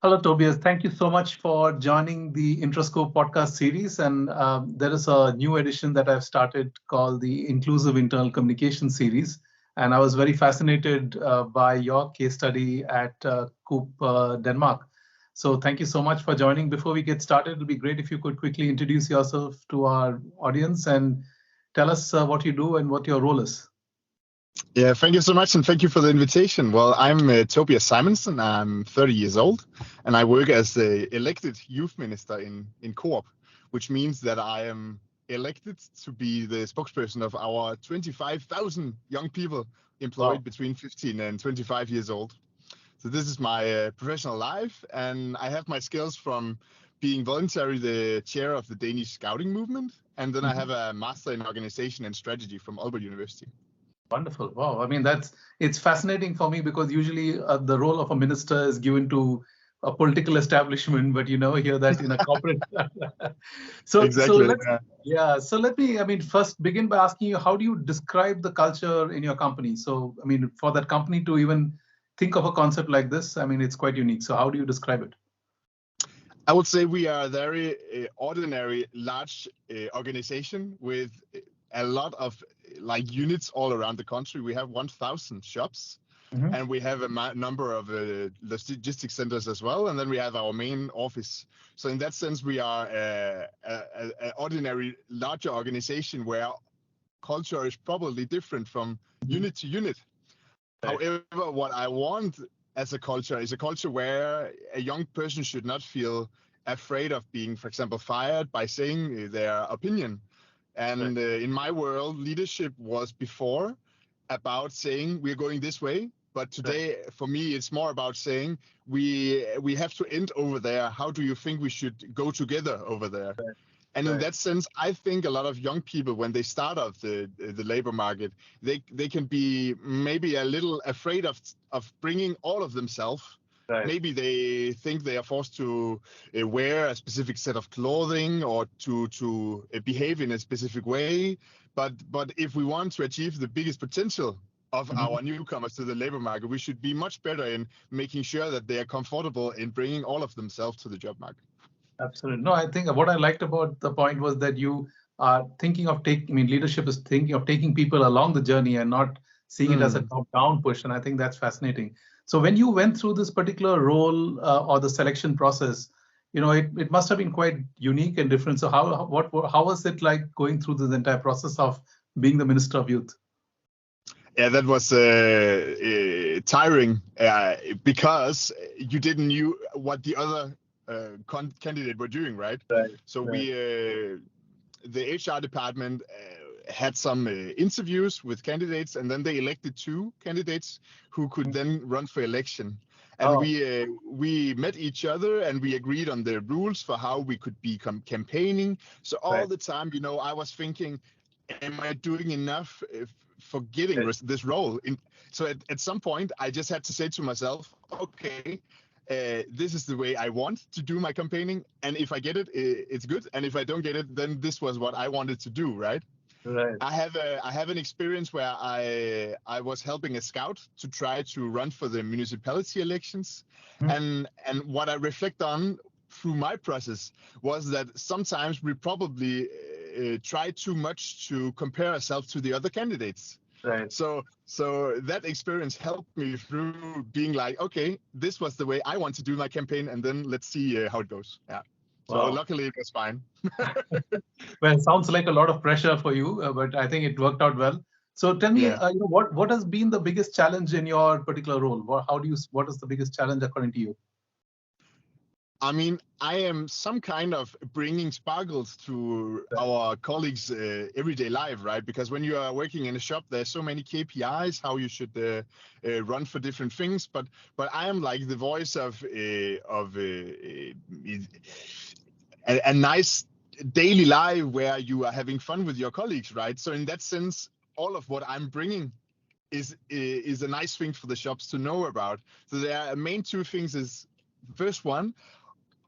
Hello, Tobias. Thank you so much for joining the Intrascope podcast series. And there is a new edition that I've started called the Inclusive Internal Communication series. And I was very fascinated by your case study at COOP Denmark. So thank you so much for joining. Before we get started, it would be great if you could quickly introduce yourself to our audience and tell us what you do and what your role is. Yeah, thank you so much, and thank you for the invitation. Well, I'm Tobias Simonsen. I'm 30 years old, and I work as the elected youth minister in COOP, which means that I am elected to be the spokesperson of our 25,000 young people employed between 15 and 25 years old. So this is my professional life, and I have my skills from being voluntary the chair of the Danish Scouting movement, and then I have a master in organization and strategy from Aalborg University. Wonderful. Wow. I mean, it's fascinating for me because usually the role of a minister is given to a political establishment, but you never hear that in a corporate. Exactly. So let me, first begin by asking you, how do you describe the culture in your company? So, for that company to even think of a concept like this, it's quite unique. So how do you describe it? I would say we are a very ordinary, large organization with a lot of units all around the country. We have 1,000 shops, and we have a number of logistics centers as well. And then we have our main office. So in that sense, we are an ordinary, larger organization where culture is probably different from unit to unit. Right. However, what I want as a culture is a culture where a young person should not feel afraid of being, for example, fired by saying their opinion. And in my world, leadership was before about saying we're going this way. But today, for me, it's more about saying we have to end over there. How do you think we should go together over there? And in that sense, I think a lot of young people, when they start off the labor market, they can be maybe a little afraid of bringing all of themselves. Right. Maybe they think they are forced to wear a specific set of clothing or to behave in a specific way. But if we want to achieve the biggest potential of our newcomers to the labor market, we should be much better in making sure that they are comfortable in bringing all of themselves to the job market. Absolutely. No, I think what I liked about the point was that you are thinking of leadership is thinking of taking people along the journey and not seeing it as a top-down push. And I think that's fascinating. So when you went through this particular role or the selection process, it must have been quite unique and different. So how was it like going through this entire process of being the Minister of Youth? Yeah, that was tiring because you didn't know what the other candidate were doing, right? So the HR department had some interviews with candidates, and then they elected 2 candidates who could then run for election. And we met each other and we agreed on the rules for how we could be campaigning. So all the time, I was thinking, am I doing enough for getting this role? So at some point, I just had to say to myself, okay, this is the way I want to do my campaigning. And if I get it, it's good. And if I don't get it, then this was what I wanted to do, right? Right. I have an experience where I was helping a scout to try to run for the municipality elections. And what I reflect on through my process was that sometimes we probably try too much to compare ourselves to the other candidates. Right. So that experience helped me through being like, okay, this was the way I want to do my campaign, and then let's see how it goes. Yeah. So luckily it was fine. Well, it sounds like a lot of pressure for you, but I think it worked out well. So tell me, what has been the biggest challenge in your particular role? What is the biggest challenge according to you? I am some kind of bringing sparkles to our colleagues' everyday life, right? Because when you are working in a shop, there's so many KPIs, how you should run for different things. But I am like the voice of a nice daily life where you are having fun with your colleagues, right? So in that sense, all of what I'm bringing is a nice thing for the shops to know about. So there are main 2 things. Is first one,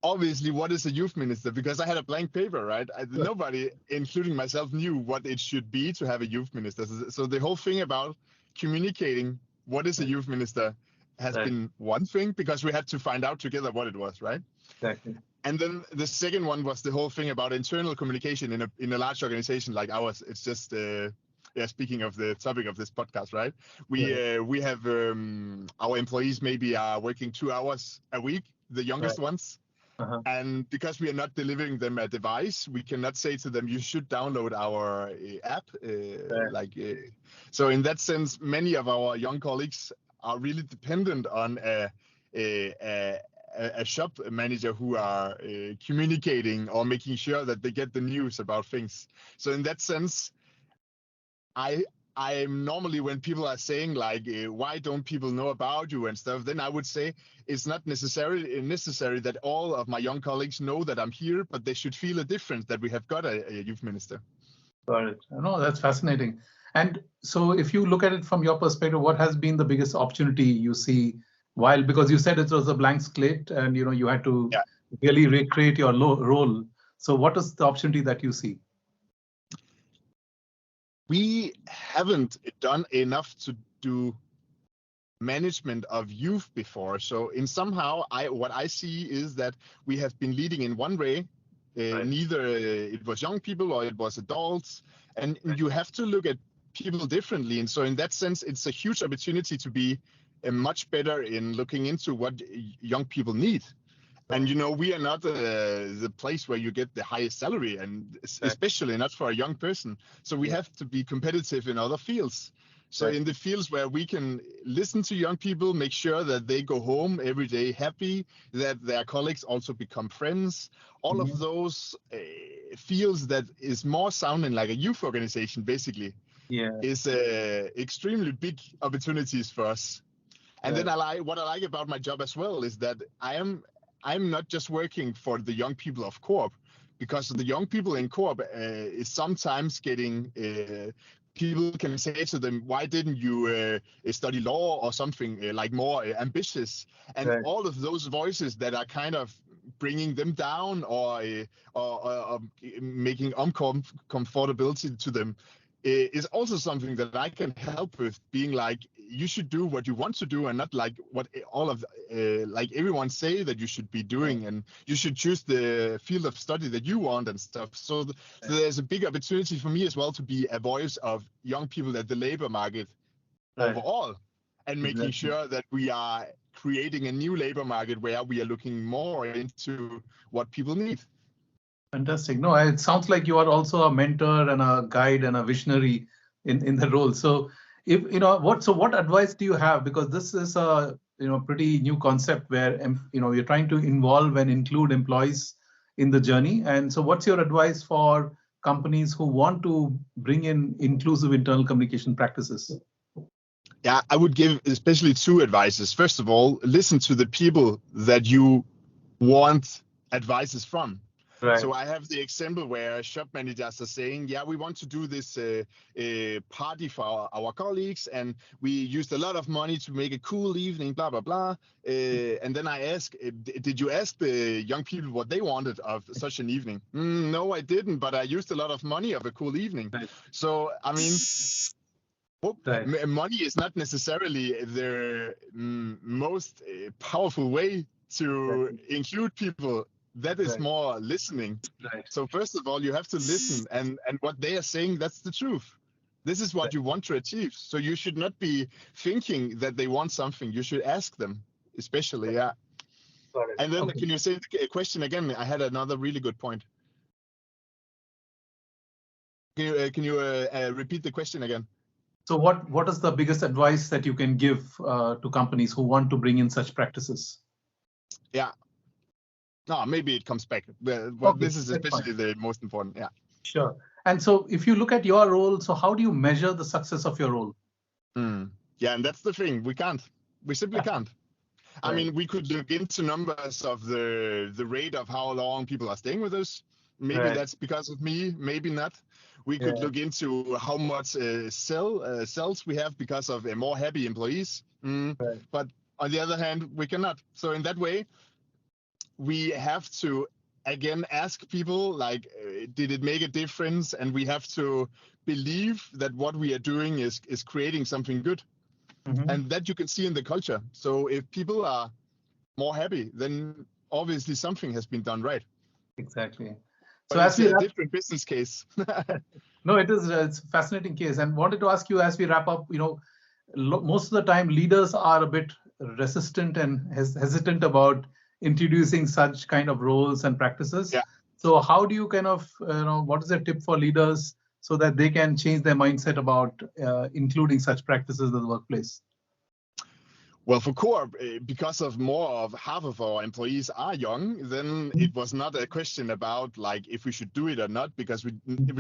obviously, what is a youth minister? Because I had a blank paper, right? Nobody, including myself, knew what it should be to have a youth minister. So the whole thing about communicating what is a youth minister has been one thing, because we had to find out together what it was, right? Exactly. And then the second one was the whole thing about internal communication in a large organization like ours. It's just speaking of the topic of this podcast, right? We have our employees maybe are working 2 hours a week, the youngest ones. Uh-huh. And because we are not delivering them a device, we cannot say to them, you should download our app. So in that sense, many of our young colleagues are really dependent on a shop manager who are communicating or making sure that they get the news about things. So in that sense, I'm normally, when people are saying like, why don't people know about you and stuff, then I would say it's not necessary that all of my young colleagues know that I'm here, but they should feel a difference that we have got a youth minister. Got it. No, that's fascinating. And so if you look at it from your perspective, what has been the biggest opportunity you see because you said it was a blank slate and you had to really recreate your role. So what is the opportunity that you see? We haven't done enough to do management of youth before. So in somehow, what I see is that we have been leading in one way. Neither it was young people or it was adults. And you have to look at people differently. And so in that sense, it's a huge opportunity to be much better in looking into what young people need. And we are not the place where you get the highest salary, and especially not for a young person. So we have to be competitive in other fields. So in the fields where we can listen to young people, make sure that they go home every day happy, that their colleagues also become friends, all of those fields that is more sounding like a youth organization, basically, is extremely big opportunities for us. And then what I like about my job as well is that I'm not just working for the young people of COOP, because the young people in COOP is sometimes getting, people can say to them, why didn't you study law or something like more ambitious? And all of those voices that are kind of bringing them down or making uncomfortability to them is also something that I can help with, being like, you should do what you want to do and not like what all of like everyone say that you should be doing, and you should choose the field of study that you want and stuff. So there's a big opportunity for me as well to be a voice of young people at the labor market overall, and making sure that we are creating a new labor market where we are looking more into what people need. Fantastic. No, it sounds like you are also a mentor and a guide and a visionary in the role. So if what advice do you have? Because this is a pretty new concept where you're trying to involve and include employees in the journey. And so what's your advice for companies who want to bring in inclusive internal communication practices? Yeah, I would give especially 2 advices. First of all, listen to the people that you want advices from. So I have the example where shop managers are saying, yeah, we want to do this party for our colleagues, and we used a lot of money to make a cool evening, blah, blah, blah. And then I ask, did you ask the young people what they wanted of such an evening? No, I didn't, but I used a lot of money of a cool evening. So, I mean, money is not necessarily the most powerful way to include people. That is more listening. So first of all, you have to listen, and what they are saying, that's the truth. This is what you want to achieve. So you should not be thinking that they want something. You should ask them, especially, And then can you say the question again? I had another really good point. Can you repeat the question again? So what is the biggest advice that you can give to companies who want to bring in such practices? Yeah. No, maybe it comes back. But this is especially the most important. Yeah. Sure. And so if you look at your role, so how do you measure the success of your role? Yeah, and that's the thing. We can't. We simply can't. I mean, we could look into numbers of the rate of how long people are staying with us. Maybe that's because of me, maybe not. We could look into how much sales we have because of more happy employees. But on the other hand, we cannot. So in that way, we have to, again, ask people, like, did it make a difference? And we have to believe that what we are doing is creating something good. And that you can see in the culture. So if people are more happy, then obviously something has been done right. Exactly. But So as it's we a wrap, different business case. no, it's a fascinating case, and wanted to ask you as we wrap up. Most of the time leaders are a bit resistant and hesitant about introducing such kind of roles and practices. Yeah. So how do you kind of, what is a tip for leaders so that they can change their mindset about including such practices in the workplace? Well, for COOP, because of more of half of our employees are young, then it was not a question about like if we should do it or not, because we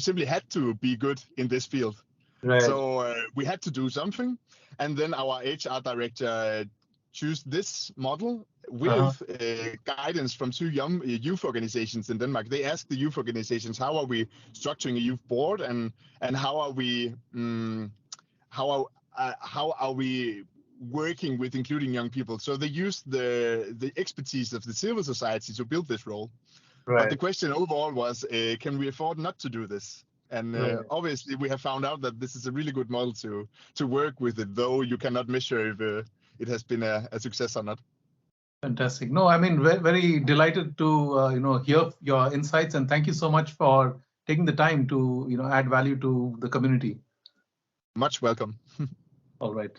simply had to be good in this field. Right. So we had to do something, and then our HR director chose this model with guidance from two young youth organizations in Denmark. They asked the youth organizations, how are we structuring a youth board, and how are we how are we working with including young people? So they used the expertise of the civil society to build this role. Right. But the question overall was, can we afford not to do this? And obviously, we have found out that this is a really good model to work with it, though you cannot measure if it has been a success or not. Fantastic. No, I mean, very delighted to hear your insights, and thank you so much for taking the time to add value to the community. Much welcome. All right.